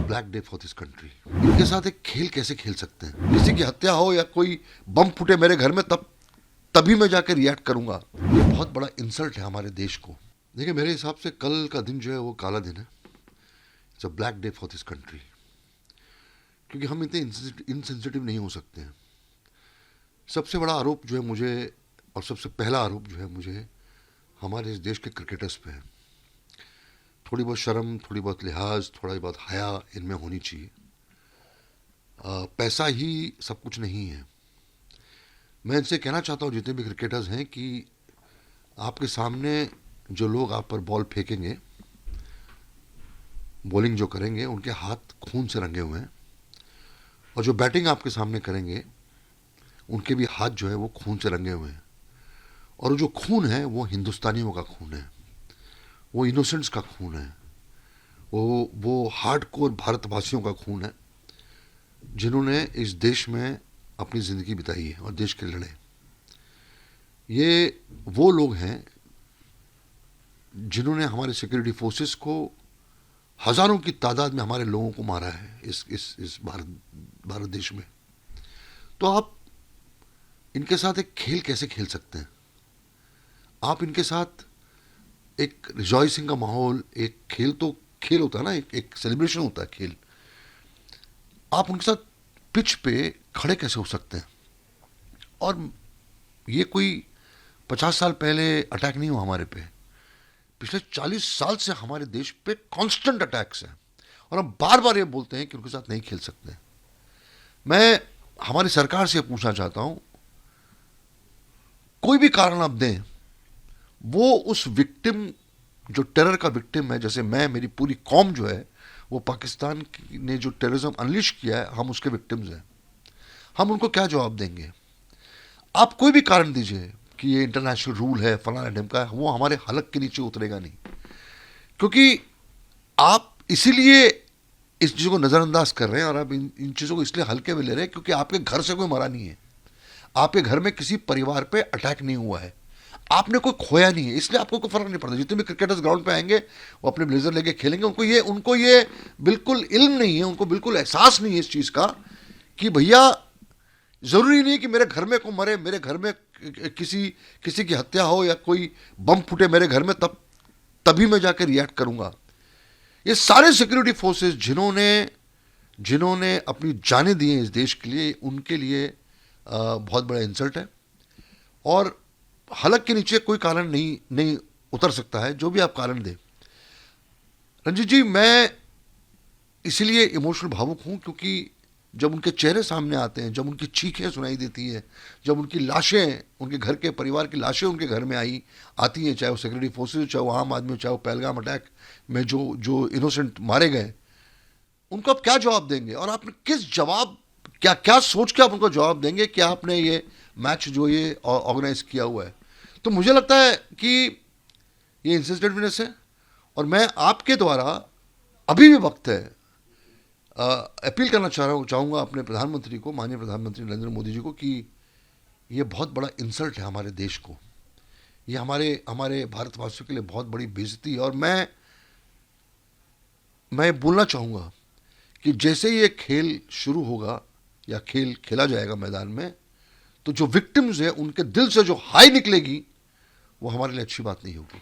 Black day for this country. इनके साथ एक खेल कैसे खेल सकते हैं? किसी की हत्या हो या कोई बम फूटे मेरे घर में तभी मैं जाकर रिएक्ट करूंगा। ये बहुत बड़ा इंसल्ट है हमारे देश को। देखिए, मेरे हिसाब से कल का दिन जो है वो काला दिन है। It's a black day for this country, क्योंकि हम इतने इनसेंसिटिव नहीं हो सकते हैं। सबसे बड़ा आरोप जो है मुझे, और सबसे पहला आरोप जो है मुझे हमारे इस देश के क्रिकेटर्स पे है। थोड़ी बहुत शर्म, थोड़ी बहुत लिहाज, थोड़ा बहुत हया इनमें होनी चाहिए। पैसा ही सब कुछ नहीं है। मैं इनसे कहना चाहता हूँ, जितने भी क्रिकेटर्स हैं, कि आपके सामने जो लोग आप पर बॉल फेंकेंगे, बॉलिंग जो करेंगे, उनके हाथ खून से रंगे हुए हैं, और जो बैटिंग आपके सामने करेंगे उनके भी हाथ जो है वो खून से रंगे हुए हैं। और जो खून है वो हिंदुस्तानियों का खून है, वो इनोसेंट्स का खून है, वो हार्डकोर भारतवासियों का खून है, जिन्होंने इस देश में अपनी ज़िंदगी बिताई है और देश के लिए लड़े। ये वो लोग हैं जिन्होंने हमारे सिक्योरिटी फोर्सेस को हज़ारों की तादाद में हमारे लोगों को मारा है इस भारत देश में। तो आप इनके साथ एक खेल कैसे खेल सकते हैं? आप इनके साथ एक रिजॉइसिंग का माहौल, एक खेल तो खेल होता है ना, एक सेलिब्रेशन होता है खेल। आप उनके साथ पिच पे खड़े कैसे हो सकते हैं? और ये कोई 50 साल पहले अटैक नहीं हुआ हमारे पे। पिछले 40 साल से हमारे देश पे कांस्टेंट अटैक्स हैं, और हम बार बार ये बोलते हैं कि उनके साथ नहीं खेल सकते। मैं हमारी सरकार से पूछना चाहता हूं, कोई भी कारण आप दें, वो उस विक्टिम, जो टेरर का विक्टिम है, जैसे मैं, मेरी पूरी कौम जो है वो पाकिस्तान ने जो टेररिज्म अनलिश किया है, हम उसके विक्टिम्स हैं। हम उनको क्या जवाब देंगे? आप कोई भी कारण दीजिए कि ये इंटरनेशनल रूल है, फलाना ढिमका है, वो हमारे हलक के नीचे उतरेगा नहीं। क्योंकि आप इसीलिए इस चीज़ों को नज़रअंदाज कर रहे हैं, और आप इन चीज़ों को इसलिए हल्के में ले रहे हैं क्योंकि आपके घर से कोई मरा नहीं है, आपके घर में किसी परिवार पे अटैक नहीं हुआ है, आपने कोई खोया नहीं है, इसलिए आपको कोई फर्क नहीं पड़ता। जितने भी क्रिकेटर्स ग्राउंड पे आएंगे वो अपने ब्लेजर लेके खेलेंगे, उनको ये बिल्कुल इल्म नहीं है, उनको बिल्कुल एहसास नहीं है इस चीज़ का कि भैया ज़रूरी नहीं कि मेरे घर में कोई मरे, मेरे घर में किसी की हत्या हो या कोई बम फूटे मेरे घर में तभी मैं जाकर रिएक्ट करूंगा। ये सारे सिक्योरिटी फोर्सेस जिन्होंने अपनी जानें दी हैं इस देश के लिए, उनके लिए बहुत बड़ा इंसल्ट है। और हलक के नीचे कोई कारण नहीं उतर सकता है, जो भी आप कारण दें। रंजीत जी, मैं इसलिए इमोशनल भावुक हूं क्योंकि जब उनके चेहरे सामने आते हैं, जब उनकी चीखें सुनाई देती हैं, जब उनकी लाशें, उनके घर के परिवार की लाशें उनके घर में आती हैं, चाहे वो सिक्योरिटी फोर्सेज, चाहे वो आम आदमी, चाहे वो पहलगाम अटैक में जो इनोसेंट मारे गए, उनको आप क्या जवाब देंगे? और आपने क्या सोच के आप उनको जवाब देंगे कि आपने ये मैच जो ये ऑर्गेनाइज किया हुआ है? तो मुझे लगता है कि ये इंसेंसिटिवनेस है, और मैं आपके द्वारा अभी भी वक्त है, अपील करना चाहूँगा अपने प्रधानमंत्री को, माननीय प्रधानमंत्री नरेंद्र मोदी जी को, कि ये बहुत बड़ा इंसल्ट है हमारे देश को, ये हमारे भारतवासियों के लिए बहुत बड़ी बेइज्जती है। और मैं बोलना चाहूँगा कि जैसे ये खेल शुरू होगा या खेल खेला जाएगा मैदान में, तो जो विक्टिम्स हैं उनके दिल से जो हाई निकलेगी, वो हमारे लिए अच्छी बात नहीं होगी।